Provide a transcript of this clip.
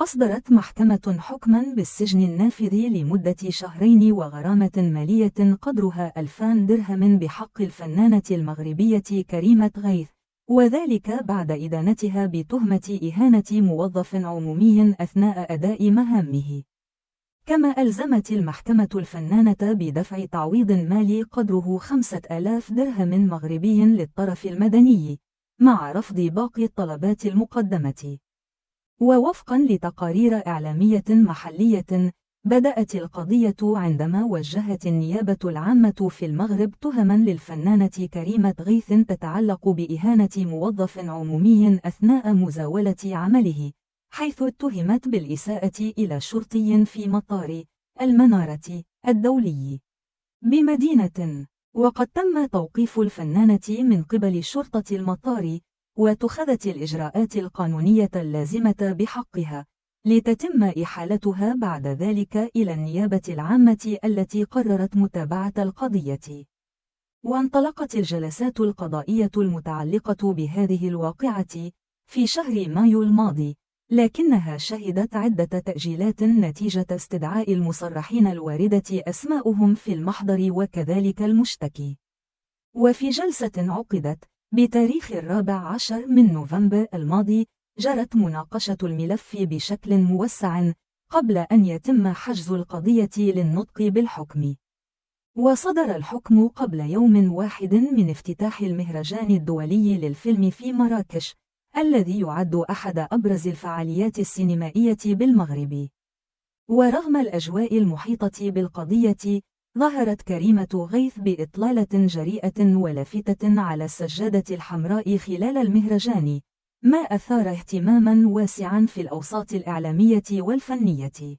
أصدرت محكمة حكما بالسجن النافذ لمدة 2 شهرين وغرامة مالية قدرها 2000 درهم بحق الفنانة المغربية كريمة غيث، وذلك بعد إدانتها بتهمة إهانة موظف عمومي أثناء أداء مهامه. كما ألزمت المحكمة الفنانة بدفع تعويض مالي قدره 5000 درهم مغربي للطرف المدني، مع رفض باقي الطلبات المقدمة. ووفقا لتقارير إعلامية محلية، بدأت القضية عندما وجهت النيابة العامة في المغرب تهما للفنانة كريمة غيث تتعلق بإهانة موظف عمومي أثناء مزاولة عمله، حيث اتهمت بالإساءة إلى شرطي في مطار المنارة الدولي بمدينة. وقد تم توقيف الفنانة من قبل شرطة المطار، واتخذت الإجراءات القانونية اللازمة بحقها، لتتم إحالتها بعد ذلك إلى النيابة العامة التي قررت متابعة القضية. وانطلقت الجلسات القضائية المتعلقة بهذه الواقعة في شهر مايو الماضي، لكنها شهدت عدة تأجيلات نتيجة استدعاء المصرحين الواردة أسماؤهم في المحضر وكذلك المشتكي. وفي جلسة عقدت بتاريخ 14 من نوفمبر الماضي، جرت مناقشة الملف بشكل موسع قبل أن يتم حجز القضية للنطق بالحكم. وصدر الحكم قبل يوم واحد من افتتاح المهرجان الدولي للفيلم في مراكش، الذي يعد أحد أبرز الفعاليات السينمائية بالمغرب. ورغم الأجواء المحيطة بالقضية، ظهرت كريمة غيث بإطلالة جريئة ولافتة على السجادة الحمراء خلال المهرجان، ما أثار اهتماما واسعا في الأوساط الإعلامية والفنية.